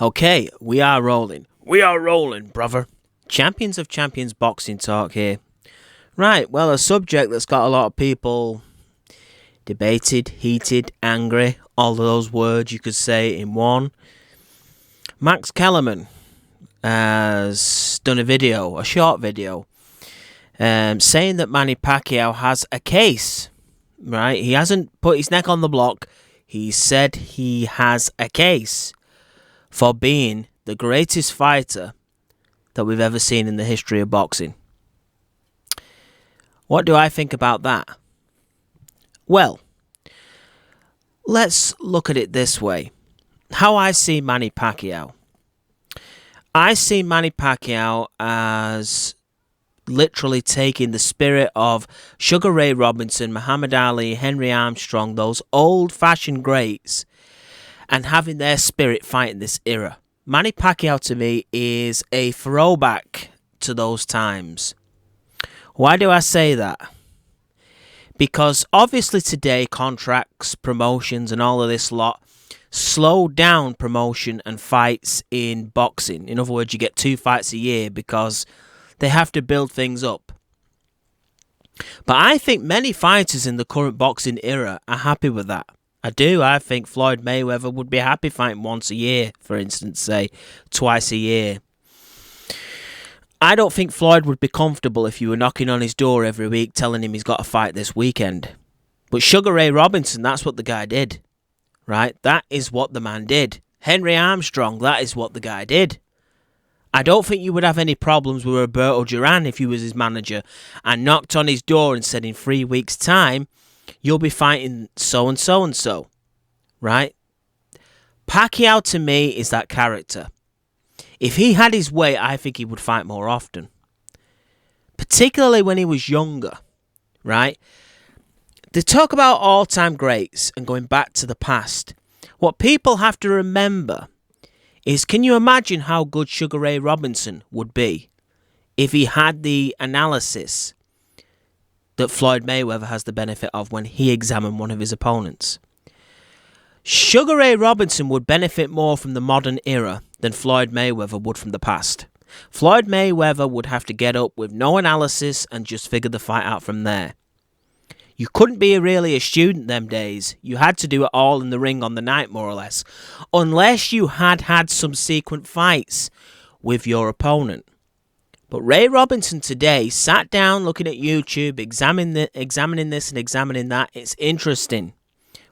Okay, we are rolling. We are rolling, brother. Champions of Champions boxing talk here. Right, well, a subject that's got a lot of people debated, heated, angry, all of those words you could say in one. Max Kellerman has done a short video, saying that Manny Pacquiao has a case. Right, he hasn't put his neck on the block. He said he has a case for being the greatest fighter that we've ever seen in the history of boxing. What do I think about that? Well, let's look at it this way. How I see Manny Pacquiao. I see Manny Pacquiao as literally taking the spirit of Sugar Ray Robinson, Muhammad Ali, Henry Armstrong, those old-fashioned greats, and having their spirit fighting this era. Manny Pacquiao to me is a throwback to those times. Why do I say that? Because obviously today contracts, promotions and all of this lot slow down promotion and fights in boxing. In other words, you get 2 fights a year because they have to build things up. But I think many fighters in the current boxing era are happy with that. I do. I think Floyd Mayweather would be happy fighting once a year, for instance, say twice a year. I don't think Floyd would be comfortable if you were knocking on his door every week telling him he's got a fight this weekend. But Sugar Ray Robinson, that's what the guy did. Right? That is what the man did. Henry Armstrong, that is what the guy did. I don't think you would have any problems with Roberto Duran if you was his manager and knocked on his door and said in 3 weeks' time, you'll be fighting so-and-so and so. Right? Pacquiao to me is that character. If he had his way, I think he would fight more often. Particularly when he was younger. Right? They talk about all-time greats and going back to the past. What people have to remember is, can you imagine how good Sugar Ray Robinson would be if he had the analysis that Floyd Mayweather has the benefit of when he examined one of his opponents? Sugar Ray Robinson would benefit more from the modern era than Floyd Mayweather would from the past. Floyd Mayweather would have to get up with no analysis and just figure the fight out from there. You couldn't be really a student them days. You had to do it all in the ring on the night, more or less. Unless you had had some sequent fights with your opponent. But Ray Robinson today sat down looking at YouTube, examining this and examining that. It's interesting.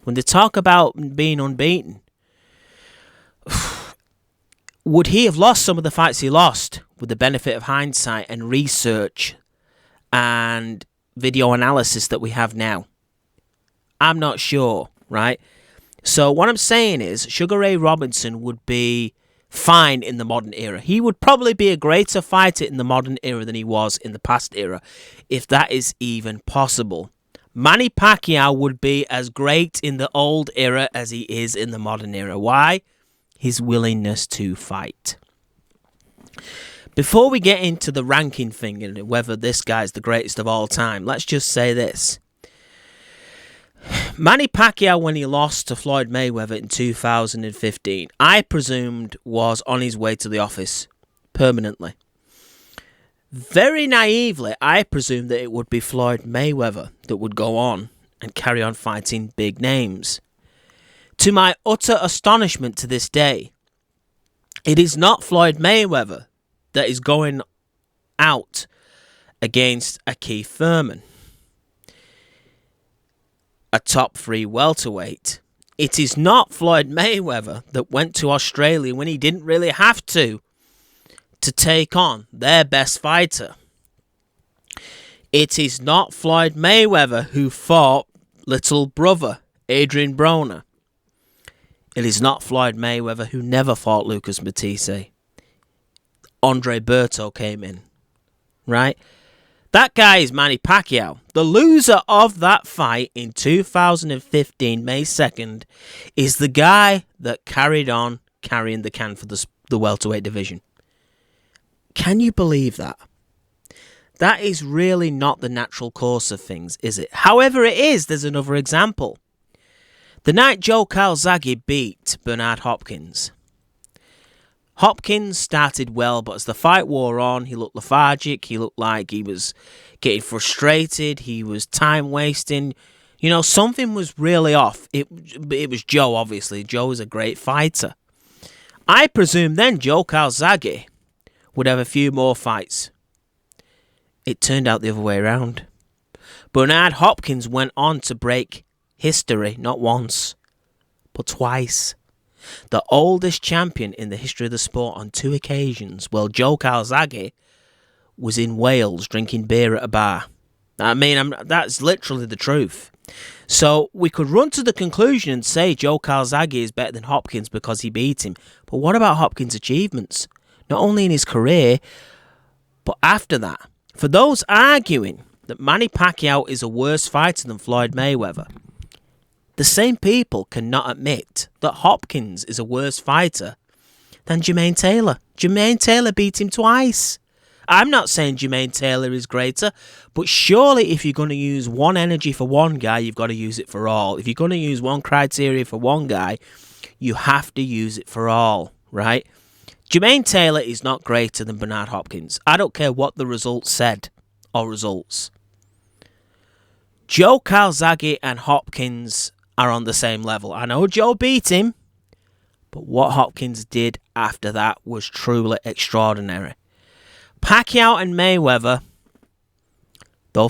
When they talk about being unbeaten, would he have lost some of the fights he lost with the benefit of hindsight and research and video analysis that we have now? I'm not sure, right? So what I'm saying is Sugar Ray Robinson would be fine in the modern era. He would probably be a greater fighter in the modern era than he was in the past era, if that is even possible. Manny Pacquiao would be as great in the old era as he is in the modern era. Why? His willingness to fight. Before we get into the ranking thing and whether this guy's the greatest of all time, let's just say this. Manny Pacquiao, when he lost to Floyd Mayweather in 2015, I presumed was on his way to the office permanently. Very naively, I presumed that it would be Floyd Mayweather that would go on and carry on fighting big names. To my utter astonishment to this day, it is not Floyd Mayweather that is going out against a Keith Thurman, a top 3 welterweight. It is not Floyd Mayweather that went to Australia when he didn't really have to take on their best fighter. It is not Floyd Mayweather who fought little brother Adrian Broner. It is not Floyd Mayweather who never fought Lucas Matisse. Andre Berto came in, right? That guy is Manny Pacquiao. The loser of that fight in 2015, May 2nd, is the guy that carried on carrying the can for the welterweight division. Can you believe that? That is really not the natural course of things, is it? However it is, there's another example. The night Joe Calzaghe beat Bernard Hopkins, Hopkins started well, but as the fight wore on, he looked lethargic. He looked like he was getting frustrated. He was time wasting. Something was really off. It was Joe, obviously. Joe is a great fighter. I presume then Joe Calzaghe would have a few more fights. It turned out the other way around. Bernard Hopkins went on to break history not once, but twice. The oldest champion in the history of the sport on 2 occasions. Well, Joe Calzaghe was in Wales drinking beer at a bar. That's literally the truth. So we could run to the conclusion and say Joe Calzaghe is better than Hopkins because he beat him. But what about Hopkins' achievements? Not only in his career, but after that. For those arguing that Manny Pacquiao is a worse fighter than Floyd Mayweather, the same people cannot admit that Hopkins is a worse fighter than Jermaine Taylor. Jermaine Taylor beat him twice. I'm not saying Jermaine Taylor is greater, but surely if you're going to use one energy for one guy, you've got to use it for all. If you're going to use one criteria for one guy, you have to use it for all, right? Jermaine Taylor is not greater than Bernard Hopkins. I don't care what the results said or results. Joe Calzaghe and Hopkins are on the same level. I know Joe beat him, but what Hopkins did after that was truly extraordinary. Pacquiao and Mayweather, though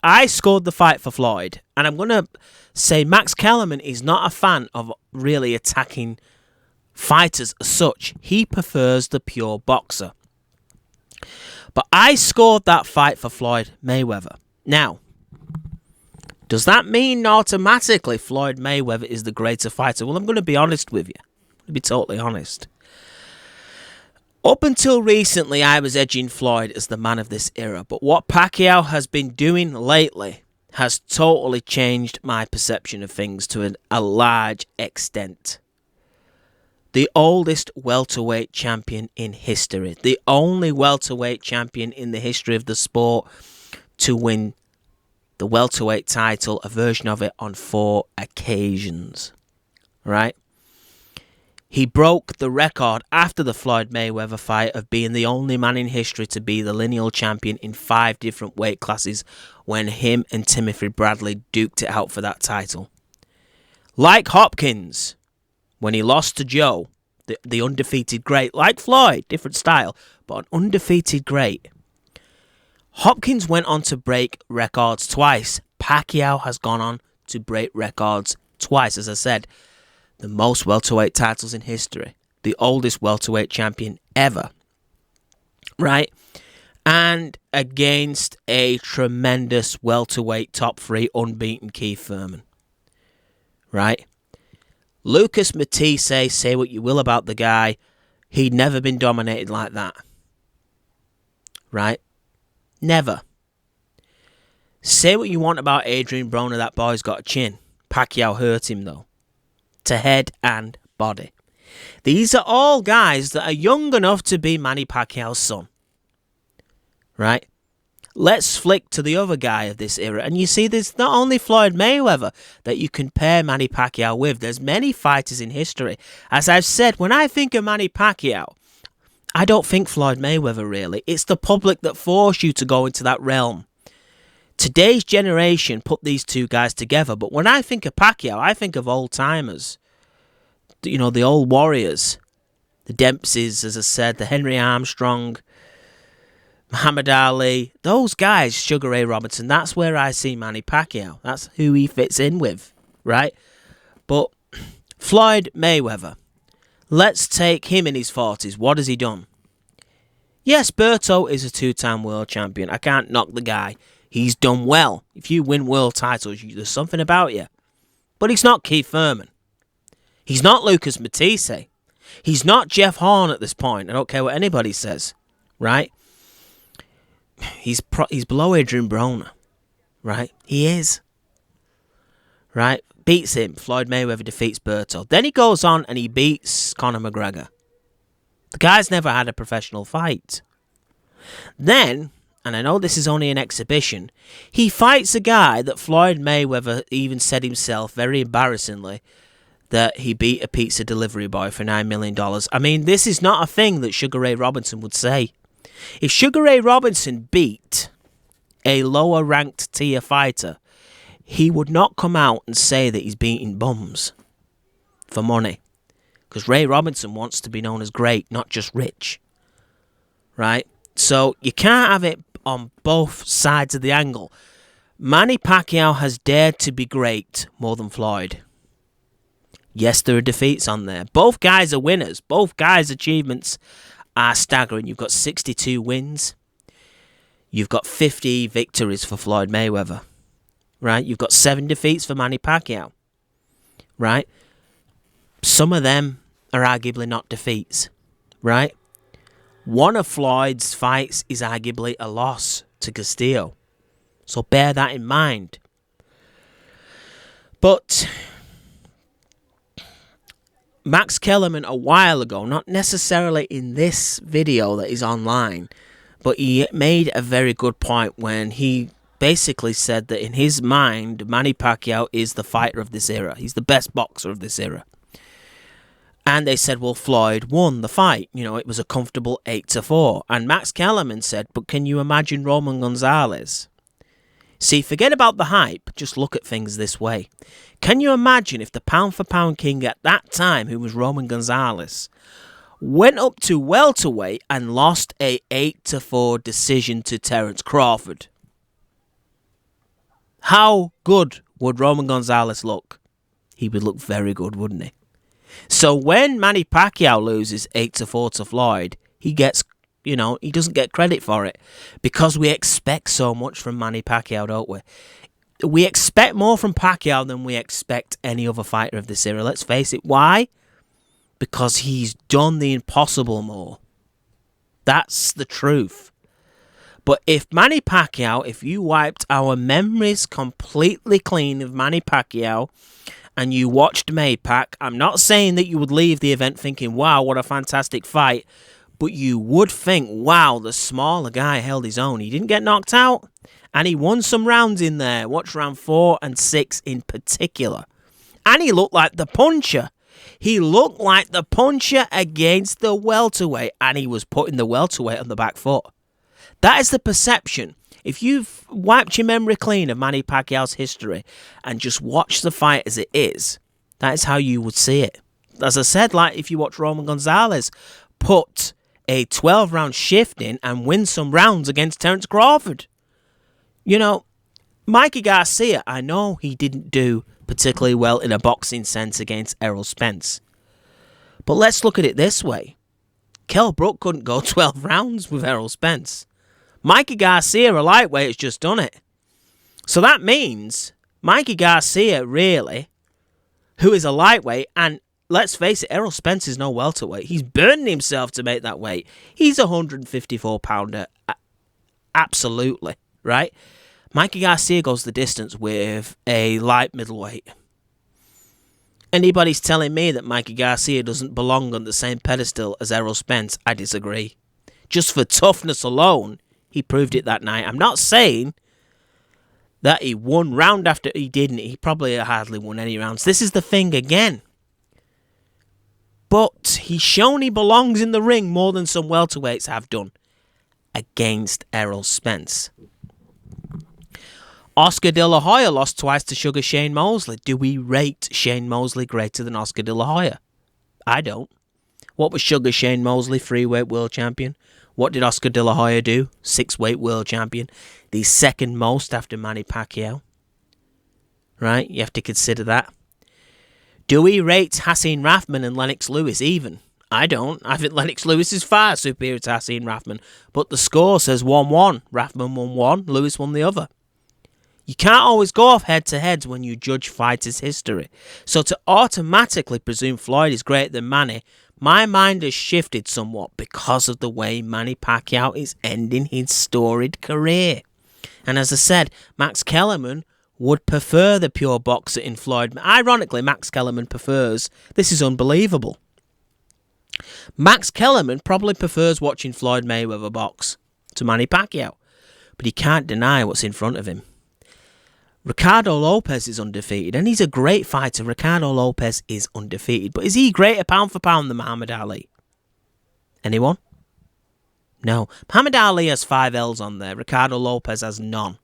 I scored the fight for Floyd. And I'm going to say Max Kellerman is not a fan of really attacking fighters as such. He prefers the pure boxer. But I scored that fight for Floyd Mayweather. Now, does that mean automatically Floyd Mayweather is the greater fighter? Well, I'm going to be honest with you. I'm going to be totally honest. Up until recently, I was edging Floyd as the man of this era. But what Pacquiao has been doing lately has totally changed my perception of things to a large extent. The oldest welterweight champion in history. The only welterweight champion in the history of the sport to win the welterweight title, a version of it, on 4 occasions. Right? He broke the record after the Floyd Mayweather fight of being the only man in history to be the lineal champion in 5 different weight classes when him and Timothy Bradley duked it out for that title. Like Hopkins, when he lost to Joe, the undefeated great, like Floyd, different style, but an undefeated great. Hopkins went on to break records twice. Pacquiao has gone on to break records twice, as I said. The most welterweight titles in history. The oldest welterweight champion ever. Right? And against a tremendous welterweight top 3 unbeaten Keith Thurman. Right? Lucas Matisse, say what you will about the guy, he'd never been dominated like that. Right? Never. Say what you want about Adrian Broner, that boy's got a chin. Pacquiao hurt him though. To head and body. These are all guys that are young enough to be Manny Pacquiao's son. Right? Let's flick to the other guy of this era. And you see, there's not only Floyd Mayweather that you can pair Manny Pacquiao with. There's many fighters in history. As I've said, when I think of Manny Pacquiao, I don't think Floyd Mayweather really. It's the public that force you to go into that realm. Today's generation put these two guys together, but when I think of Pacquiao, I think of old-timers. You know, the old warriors. The Dempseys, as I said, the Henry Armstrong, Muhammad Ali. Those guys, Sugar Ray Robinson, that's where I see Manny Pacquiao. That's who he fits in with, right? But Floyd Mayweather, let's take him in his 40s. What has he done? Yes, Berto is a 2-time world champion. I can't knock the guy. He's done well. If you win world titles, there's something about you. But he's not Keith Thurman. He's not Lucas Matisse. He's not Jeff Horn at this point. I don't care what anybody says. Right? He's below Adrian Broner. Right? He is. Right? Beats him. Floyd Mayweather defeats Berto. Then he goes on and he beats Conor McGregor. The guy's never had a professional fight. Then, and I know this is only an exhibition, he fights a guy that Floyd Mayweather even said himself, very embarrassingly, that he beat a pizza delivery boy for $9 million. I mean, this is not a thing that Sugar Ray Robinson would say. If Sugar Ray Robinson beat a lower ranked tier fighter, he would not come out and say that he's beating bums for money. Because Ray Robinson wants to be known as great, not just rich. Right? So you can't have it on both sides of the angle. Manny Pacquiao has dared to be great more than Floyd. Yes, there are defeats on there. Both guys are winners. Both guys' achievements are staggering. You've got 62 wins. You've got 50 victories for Floyd Mayweather. Right? You've got 7 defeats for Manny Pacquiao. Right? Some of them are arguably not defeats. Right? One of Floyd's fights is arguably a loss to Castillo. So bear that in mind. But Max Kellerman a while ago, not necessarily in this video that is online, but he made a very good point when he basically said that in his mind, Manny Pacquiao is the fighter of this era. He's the best boxer of this era. And they said, well, Floyd won the fight. You know, it was a comfortable 8-4. And Max Kellerman said, but can you imagine Roman Gonzalez? See, forget about the hype. Just look at things this way. Can you imagine if the pound-for-pound king at that time, who was Roman Gonzalez, went up to welterweight and lost a 8-4 decision to Terence Crawford? How good would Roman Gonzalez look? He would look very good, wouldn't he? So when Manny Pacquiao loses 8-4 to Floyd, he gets, you know, he doesn't get credit for it because we expect so much from Manny Pacquiao, don't we? We expect more from Pacquiao than we expect any other fighter of this era. Let's face it. Why? Because he's done the impossible more. That's the truth. But if Manny Pacquiao, if you wiped our memories completely clean of Manny Pacquiao and you watched Maypac, I'm not saying that you would leave the event thinking, wow, what a fantastic fight, but you would think, wow, the smaller guy held his own. He didn't get knocked out, and he won some rounds in there. Watch round 4 and 6 in particular. And he looked like the puncher. He looked like the puncher against the welterweight, and he was putting the welterweight on the back foot. That is the perception. If you've wiped your memory clean of Manny Pacquiao's history and just watch the fight as it is, that is how you would see it. As I said, like if you watch Roman Gonzalez put a 12-round shift in and win some rounds against Terence Crawford. You know, Mikey Garcia, I know he didn't do particularly well in a boxing sense against Errol Spence. But let's look at it this way. Kell Brook couldn't go 12 rounds with Errol Spence. Mikey Garcia, a lightweight, has just done it. So that means Mikey Garcia, really, who is a lightweight, and let's face it, Errol Spence is no welterweight. He's burning himself to make that weight. He's a 154-pounder, absolutely, right? Mikey Garcia goes the distance with a light middleweight. Anybody's telling me that Mikey Garcia doesn't belong on the same pedestal as Errol Spence, I disagree. Just for toughness alone, he proved it that night. I'm not saying that he won round after he didn't. He probably hardly won any rounds. This is the thing again. But he's shown he belongs in the ring more than some welterweights have done against Errol Spence. Oscar De La Hoya lost twice to Sugar Shane Mosley. Do we rate Shane Mosley greater than Oscar De La Hoya? I don't. What was Sugar Shane Mosley, 3-weight world champion? What did Oscar De La Hoya do? 6-weight world champion. The second most after Manny Pacquiao. Right? You have to consider that. Do we rate Hasim Rahman and Lennox Lewis even? I don't. I think Lennox Lewis is far superior to Hasim Rahman. But the score says 1-1. Rahman won one, Lewis won the other. You can't always go off head-to-heads when you judge fighters' history. So to automatically presume Floyd is greater than Manny, my mind has shifted somewhat because of the way Manny Pacquiao is ending his storied career. And as I said, Max Kellerman would prefer the pure boxer in Floyd. Ironically, Max Kellerman prefers, this is unbelievable, Max Kellerman probably prefers watching Floyd Mayweather box to Manny Pacquiao. But he can't deny what's in front of him. Ricardo Lopez is undefeated, and he's a great fighter. Ricardo Lopez is undefeated. But is he greater pound for pound than Muhammad Ali? Anyone? No. Muhammad Ali has 5 L's on there. Ricardo Lopez has none.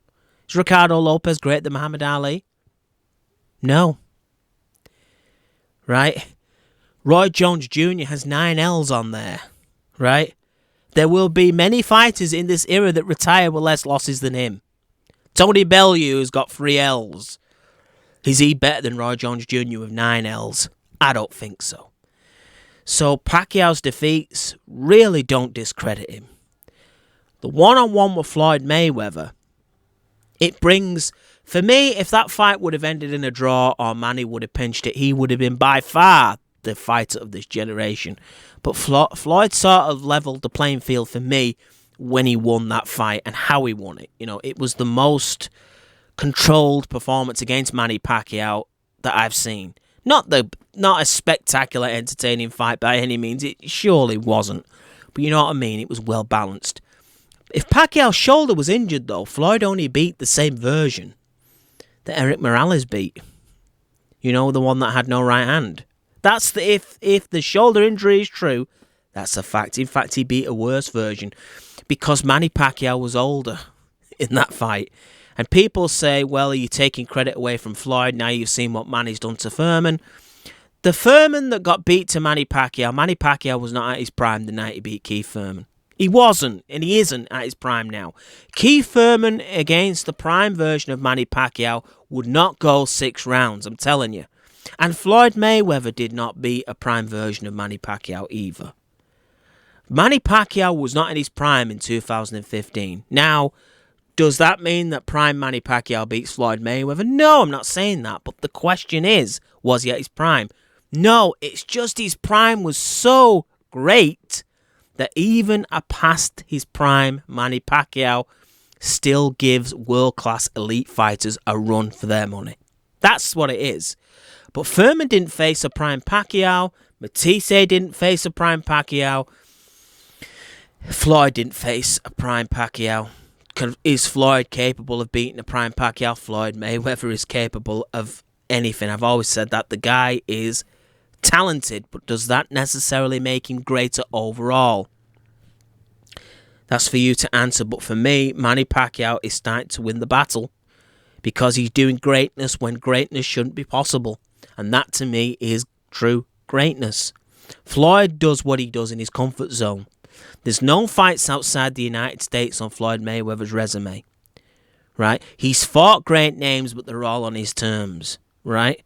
Is Ricardo Lopez greater than Muhammad Ali? No. Right? Roy Jones Jr. has 9 L's on there. Right? There will be many fighters in this era that retire with less losses than him. Tony Bellew's got 3 L's. Is he better than Roy Jones Jr. with 9 L's? I don't think so. So Pacquiao's defeats really don't discredit him. The one-on-one with Floyd Mayweather, it brings... For me, if that fight would have ended in a draw or Manny would have pinched it, he would have been by far the fighter of this generation. But Floyd sort of leveled the playing field for me when he won that fight and how he won it. You know, it was the most controlled performance against Manny Pacquiao that I've seen. Not a spectacular, entertaining fight by any means. It surely wasn't. But you know what I mean? It was well balanced. If Pacquiao's shoulder was injured, though, Floyd only beat the same version that Eric Morales beat. You know, the one that had no right hand. That's the if the shoulder injury is true, that's a fact. In fact, he beat a worse version because Manny Pacquiao was older in that fight. And people say, well, are you taking credit away from Floyd? Now you've seen what Manny's done to Furman. The Furman that got beat to Manny Pacquiao was not at his prime the night he beat Keith Furman. He wasn't, and he isn't at his prime now. Keith Furman against the prime version of Manny Pacquiao would not go 6 rounds, I'm telling you. And Floyd Mayweather did not beat a prime version of Manny Pacquiao either. Manny Pacquiao was not in his prime in 2015. Now, does that mean that prime Manny Pacquiao beats Floyd Mayweather? No, I'm not saying that. But the question is, was he at his prime? No, it's just his prime was so great that even a past his prime Manny Pacquiao still gives world-class elite fighters a run for their money. That's what it is. But Furman didn't face a prime Pacquiao. Matisse didn't face a prime Pacquiao. Floyd didn't face a prime Pacquiao. Is Floyd capable of beating a prime Pacquiao? Floyd Mayweather is capable of anything. I've always said that. The guy is talented, but does that necessarily make him greater overall? That's for you to answer. But for me, Manny Pacquiao is starting to win the battle because he's doing greatness when greatness shouldn't be possible. And that, to me, is true greatness. Floyd does what he does in his comfort zone. There's no fights outside the United States on Floyd Mayweather's resume. Right? He's fought great names, but they're all on his terms. Right?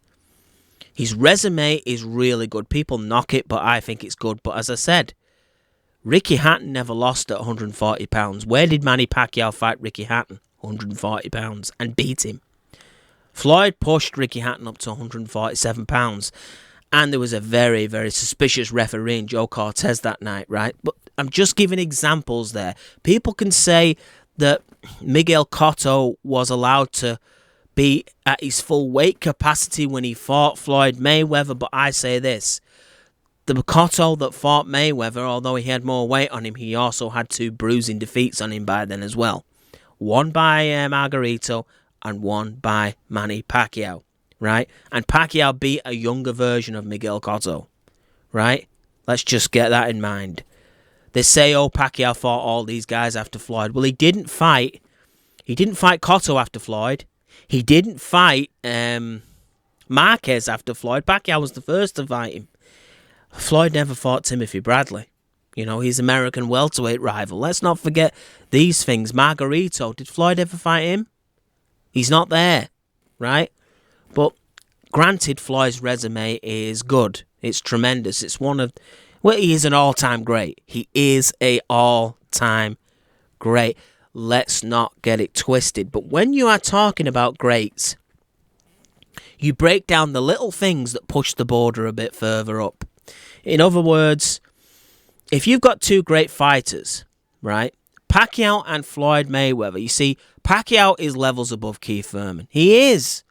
His resume is really good. People knock it, but I think it's good. But as I said, Ricky Hatton never lost at 140 pounds. Where did Manny Pacquiao fight Ricky Hatton? 140 pounds and beat him. Floyd pushed Ricky Hatton up to 147 pounds. And there was a very, very suspicious referee in Joe Cortez that night, right? But I'm just giving examples there. People can say that Miguel Cotto was allowed to be at his full weight capacity when he fought Floyd Mayweather, but I say this. The Cotto that fought Mayweather, although he had more weight on him, he also had 2 bruising defeats on him by then as well. One by Margarito and one by Manny Pacquiao, right? And Pacquiao beat a younger version of Miguel Cotto, right? Let's just get that in mind. They say, oh, Pacquiao fought all these guys after Floyd. Well, he didn't fight Cotto after Floyd. He didn't fight Marquez after Floyd. Pacquiao was the first to fight him. Floyd never fought Timothy Bradley. You know, his American welterweight rival. Let's not forget these things. Margarito, did Floyd ever fight him? He's not there, right? But granted, Floyd's resume is good. It's tremendous. It's one of... Well, he is an all-time great. He is a all-time great. Let's not get it twisted. But when you are talking about greats, you break down the little things that push the border a bit further up. In other words, if you've got 2 great fighters, right? Pacquiao and Floyd Mayweather. You see, Pacquiao is levels above Keith Furman. He is.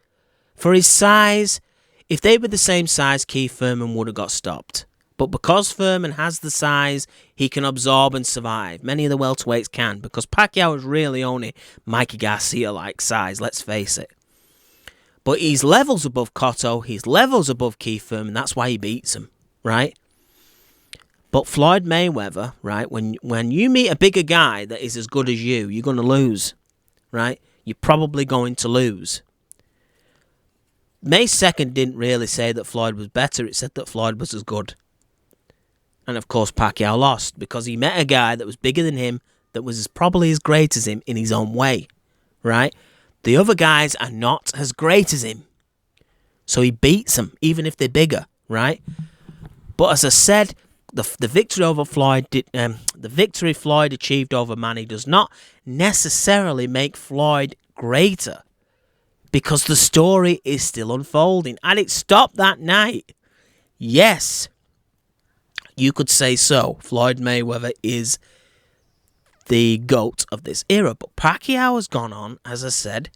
For his size, if they were the same size, Keith Furman would have got stopped. But because Furman has the size, he can absorb and survive. Many of the welterweights can, because Pacquiao is really only Mikey Garcia-like size, let's face it. But he's levels above Cotto, he's levels above Keith Thurman, that's why he beats him, right? But Floyd Mayweather, right, when you meet a bigger guy that is as good as you, you're going to lose, right? You're probably going to lose. May 2nd didn't really say that Floyd was better, it said that Floyd was as good. And of course Pacquiao lost because he met a guy that was bigger than him, that was probably as great as him in his own way, right? The other guys are not as great as him. So he beats them, even if they're bigger, right? But as I said, the victory over Floyd, the victory Floyd achieved over Manny does not necessarily make Floyd greater, because the story is still unfolding, and it stopped that night. Yes, you could say so. Floyd Mayweather is the GOAT of this era, but Pacquiao has gone on, as I said,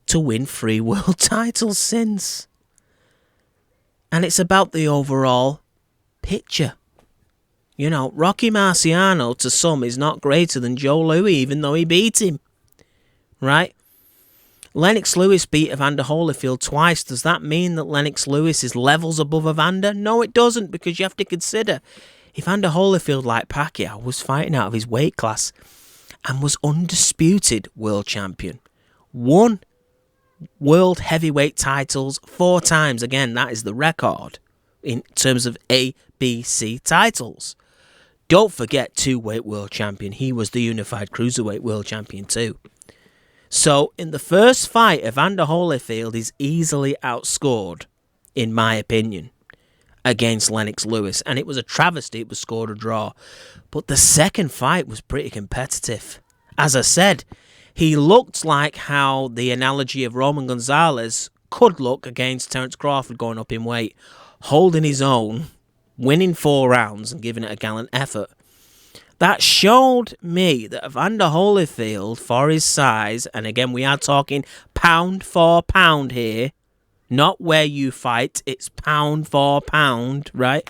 to win 3 world titles since. And it's about the overall picture. You know, Rocky Marciano to some is not greater than Joe Louis, even though he beat him. Right? Lennox Lewis beat Evander Holyfield twice. Does that mean that Lennox Lewis is levels above Evander? No, it doesn't, because you have to consider Evander Holyfield, like Pacquiao, was fighting out of his weight class and was undisputed world champion. Won world heavyweight titles 4 times. Again, that is the record in terms of ABC titles. Don't forget, 2-weight world champion. He was the unified cruiserweight world champion too. So, in the first fight, Evander Holyfield is easily outscored, in my opinion, against Lennox Lewis. And it was a travesty it was scored a draw. But the second fight was pretty competitive. As I said, he looked like how the analogy of Roman Gonzalez could look against Terence Crawford going up in weight, holding his own, winning 4 rounds and giving it a gallant effort. That showed me that Evander Holyfield, for his size, and again we are talking pound for pound here, not where you fight, it's pound for pound, right?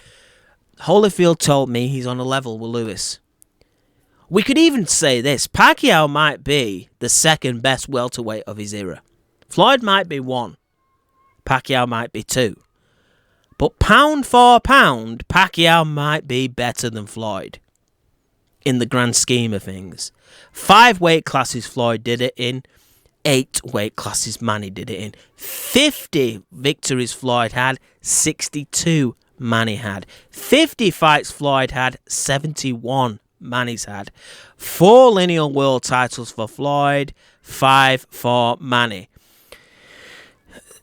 Holyfield told me he's on a level with Lewis. We could even say this, Pacquiao might be the second best welterweight of his era. Floyd might be 1, Pacquiao might be 2. But pound for pound, Pacquiao might be better than Floyd in the grand scheme of things. 5 weight classes Floyd did it in. 8 weight classes Manny did it in. 50 victories Floyd had. 62 Manny had. 50 fights Floyd had. 71 Manny's had. 4 lineal world titles for Floyd. 5 for Manny.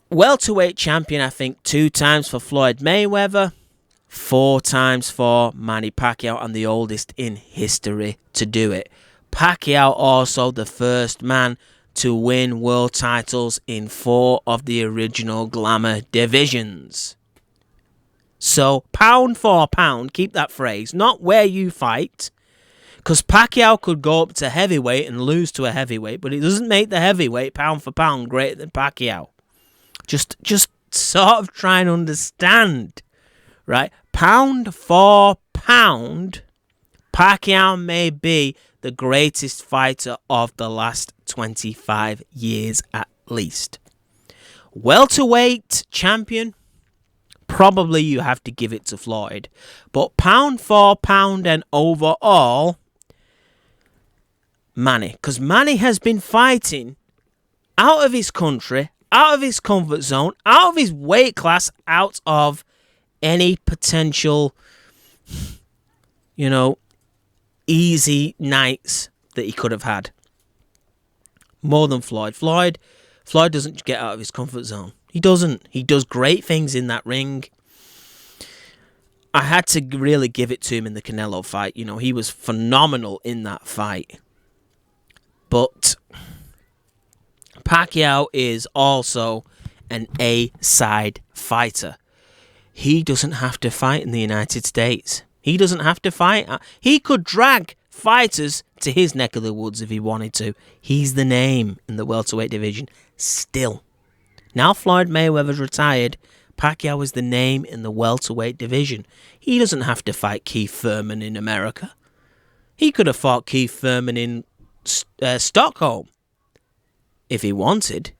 Welterweight champion, I think, 2 times for Floyd Mayweather. 4 times for Manny Pacquiao, and the oldest in history to do it. Pacquiao also the first man to win world titles in 4 of the original Glamour divisions. So, pound for pound, keep that phrase, not where you fight, because Pacquiao could go up to heavyweight and lose to a heavyweight, but it doesn't make the heavyweight pound for pound greater than Pacquiao. Just sort of try and understand, right? Pound for pound, Pacquiao may be the greatest fighter of the last 25 years at least. Welterweight champion, probably you have to give it to Floyd. But pound for pound and overall, Manny. Because Manny has been fighting out of his country, out of his comfort zone, out of his weight class, out of any potential, easy nights that he could have had. More than Floyd. Floyd doesn't get out of his comfort zone. He doesn't. He does great things in that ring. I had to really give it to him in the Canelo fight. He was phenomenal in that fight. But Pacquiao is also an A-side fighter. He doesn't have to fight in the United States. He doesn't have to fight. He could drag fighters to his neck of the woods if he wanted to. He's the name in the welterweight division still. Now Floyd Mayweather's retired, Pacquiao is the name in the welterweight division. He doesn't have to fight Keith Thurman in America. He could have fought Keith Thurman in Stockholm if he wanted.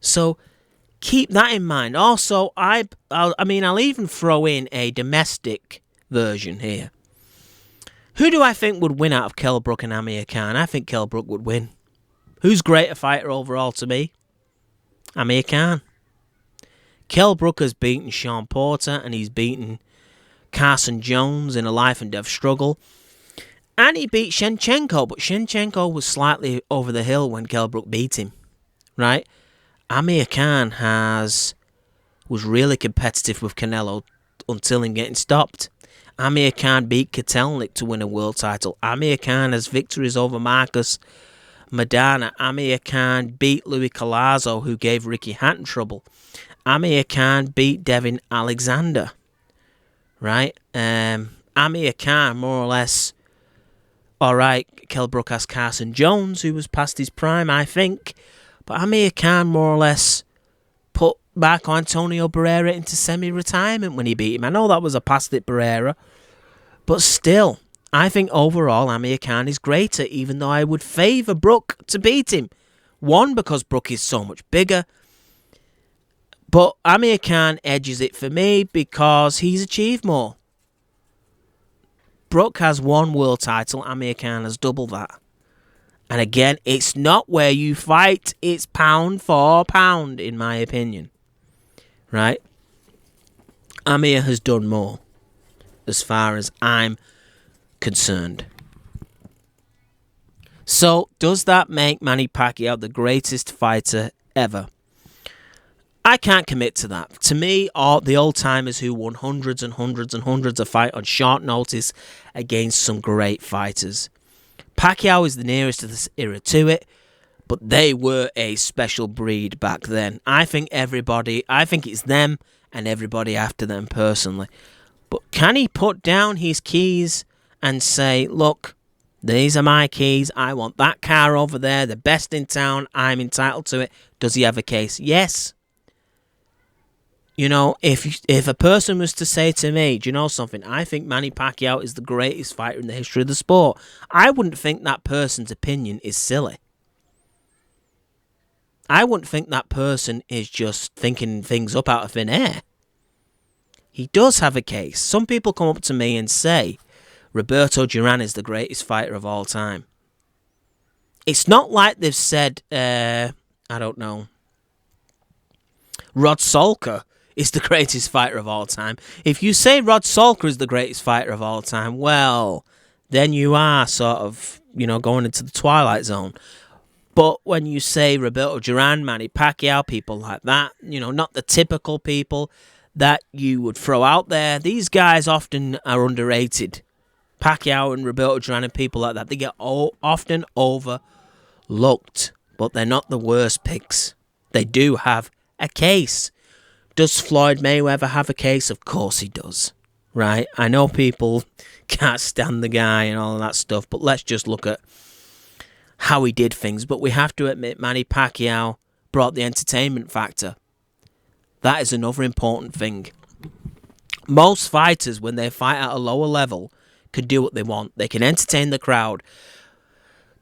So keep that in mind. Also, I'll even throw in a domestic version here. Who do I think would win out of Kell Brook and Amir Khan? I think Kell Brook would win. Who's greater fighter overall to me? Amir Khan. Kell Brook has beaten Sean Porter and he's beaten Carson Jones in a life and death struggle. And he beat Shevchenko, but Shevchenko was slightly over the hill when Kell Brook beat him. Right? Amir Khan was really competitive with Canelo until him getting stopped. Amir Khan beat Kotelnik to win a world title. Amir Khan has victories over Marcus Madana. Amir Khan beat Louis Collazo, who gave Ricky Hatton trouble. Amir Khan beat Devin Alexander. Right? Amir Khan, more or less, alright, Kell Brook has Carson Jones, who was past his prime, I think. But Amir Khan, more or less, put Marco Antonio Barrera into semi-retirement when he beat him. I know that was a past it Barrera. But still, I think overall Amir Khan is greater, even though I would favour Brook to beat him. One, because Brook is so much bigger. But Amir Khan edges it for me because he's achieved more. Brook has one world title, Amir Khan has double that. And again, it's not where you fight, it's pound for pound, in my opinion. Right? Amir has done more, as far as I'm concerned. So, does that make Manny Pacquiao the greatest fighter ever? I can't commit to that. To me, the old-timers who won hundreds and hundreds and hundreds of fights on short notice against some great fighters. Pacquiao is the nearest of this era to it, but they were a special breed back then. I think it's them and everybody after them personally. But can he put down his keys and say, look, these are my keys, I want that car over there, the best in town, I'm entitled to it? Does he have a case? Yes. You know, if a person was to say to me, do you know something, I think Manny Pacquiao is the greatest fighter in the history of the sport, I wouldn't think that person's opinion is silly. I wouldn't think that person is just thinking things up out of thin air. He does have a case. Some people come up to me and say, Roberto Duran is the greatest fighter of all time. It's not like they've said, I don't know, Rod Solker is the greatest fighter of all time. If you say Rod Solker is the greatest fighter of all time, well, then you are sort of, going into the twilight zone. But when you say Roberto Duran, Manny Pacquiao, people like that, not the typical people that you would throw out there, these guys often are underrated. Pacquiao and Roberto Duran and people like that, they get often overlooked, but they're not the worst picks. They do have a case. Does Floyd Mayweather have a case? Of course he does, right? I know people can't stand the guy and all of that stuff, but let's just look at how he did things. But we have to admit, Manny Pacquiao brought the entertainment factor. That is another important thing. Most fighters, when they fight at a lower level, can do what they want. They can entertain the crowd.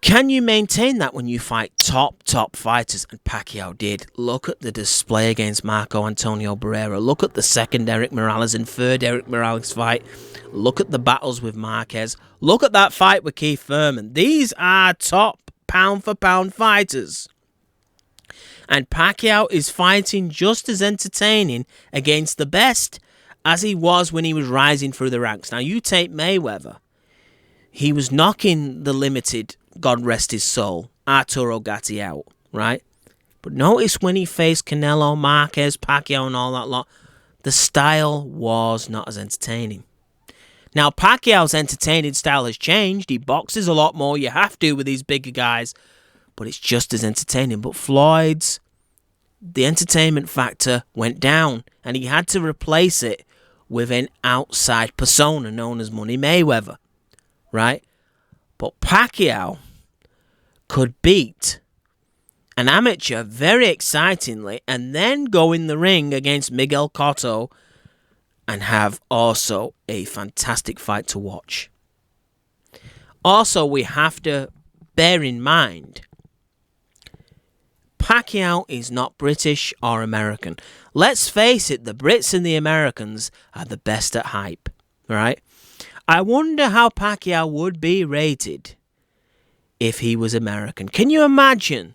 Can you maintain that when you fight top fighters? And Pacquiao did. Look at the display against Marco Antonio Barrera. Look at the second Eric Morales and third Eric Morales fight. Look at the battles with Marquez. Look at that fight with Keith Thurman. These are top pound-for-pound fighters. And Pacquiao is fighting just as entertaining against the best as he was when he was rising through the ranks. Now, you take Mayweather. He was knocking the limited, God rest his soul, Arturo Gatti out, right? But notice when he faced Canelo, Marquez, Pacquiao and all that lot, the style was not as entertaining. Now, Pacquiao's entertaining style has changed. He boxes a lot more. You have to with these bigger guys. But it's just as entertaining. But Floyd's, the entertainment factor went down. And he had to replace it with an outside persona known as Money Mayweather. Right? But Pacquiao could beat an amateur very excitingly and then go in the ring against Miguel Cotto and have also a fantastic fight to watch. Also, we have to bear in mind, Pacquiao is not British or American. Let's face it, the Brits and the Americans are the best at hype, right? I wonder how Pacquiao would be rated if he was American. Can you imagine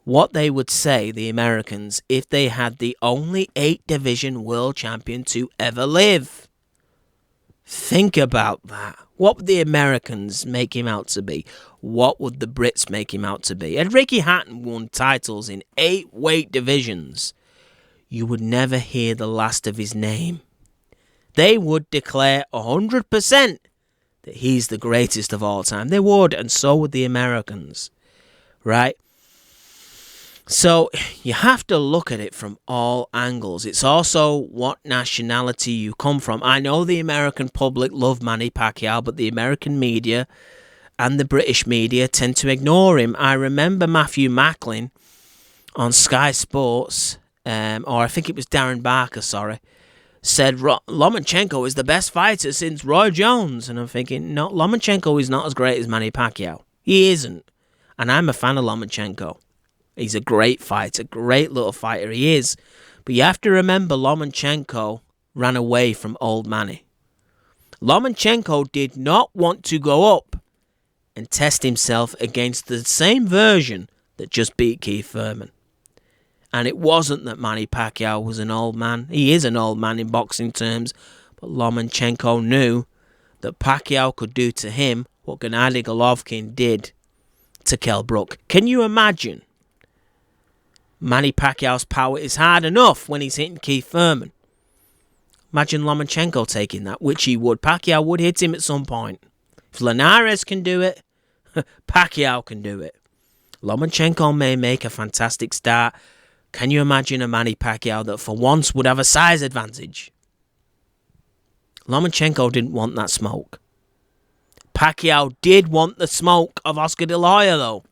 what they would say, the Americans, if they had the only 8-division world champion to ever live? Think about that. What would the Americans make him out to be? What would the Brits make him out to be? Had Ricky Hatton won titles in 8 weight divisions, you would never hear the last of his name. They would declare 100% that he's the greatest of all time. They would, and so would the Americans, right? So you have to look at it from all angles. It's also what nationality you come from. I know the American public love Manny Pacquiao, but the American media and the British media tend to ignore him. I remember Matthew Macklin on Sky Sports, or I think it was Darren Barker, said Lomachenko is the best fighter since Roy Jones. And I'm thinking, no, Lomachenko is not as great as Manny Pacquiao. He isn't. And I'm a fan of Lomachenko. He's a great fighter, great little fighter, he is. But you have to remember Lomachenko ran away from old Manny. Lomachenko did not want to go up and test himself against the same version that just beat Keith Thurman. And it wasn't that Manny Pacquiao was an old man. He is an old man in boxing terms. But Lomachenko knew that Pacquiao could do to him what Gennady Golovkin did to Kell Brook. Can you imagine? Manny Pacquiao's power is hard enough when he's hitting Keith Thurman. Imagine Lomachenko taking that, which he would. Pacquiao would hit him at some point. If Linares can do it, Pacquiao can do it. Lomachenko may make a fantastic start. Can you imagine a Manny Pacquiao that for once would have a size advantage? Lomachenko didn't want that smoke. Pacquiao did want the smoke of Oscar De La Hoya, though.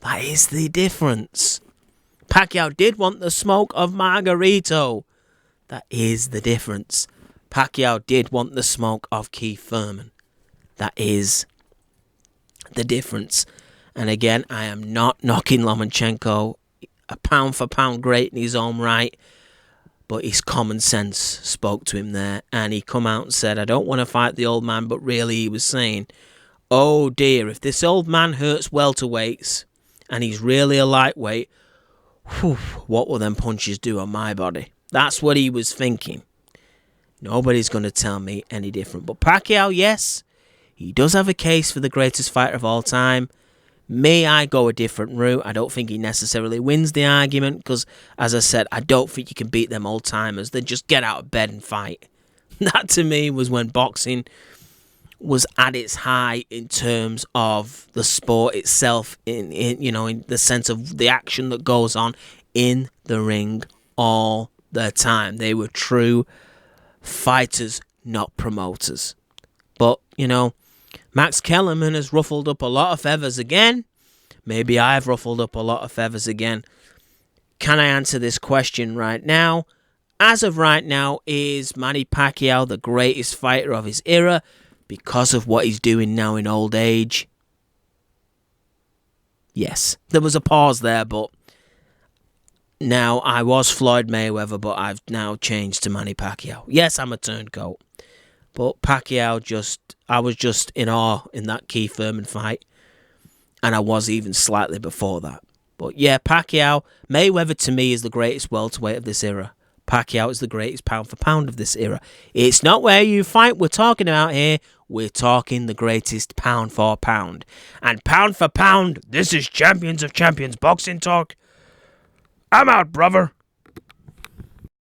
That is the difference. Pacquiao did want the smoke of Margarito. That is the difference. Pacquiao did want the smoke of Keith Thurman. That is the difference. And again, I am not knocking Lomachenko. A pound-for-pound great in his own right. But his common sense spoke to him there. And he come out and said, I don't want to fight the old man. But really he was saying, oh dear, if this old man hurts welterweights and he's really a lightweight, what will them punches do on my body? That's what he was thinking. Nobody's going to tell me any different. But Pacquiao, yes, he does have a case for the greatest fighter of all time. May I go a different route? I don't think he necessarily wins the argument because, as I said, I don't think you can beat them old-timers. They just get out of bed and fight. That, to me, was when boxing was at its high in terms of the sport itself, in the sense of the action that goes on in the ring all the time. They were true fighters, not promoters. But, Max Kellerman has ruffled up a lot of feathers again. Maybe I've ruffled up a lot of feathers again. Can I answer this question right now? As of right now, is Manny Pacquiao the greatest fighter of his era because of what he's doing now in old age? Yes. There was a pause there, but now I was Floyd Mayweather, but I've now changed to Manny Pacquiao. Yes, I'm a turncoat. But Pacquiao I was just in awe in that Keith Thurman fight. And I was even slightly before that. But yeah, Pacquiao, Mayweather to me is the greatest welterweight of this era. Pacquiao is the greatest pound for pound of this era. It's not where you fight we're talking about here. We're talking the greatest pound for pound. And pound for pound, this is Champions of Champions Boxing Talk. I'm out, brother.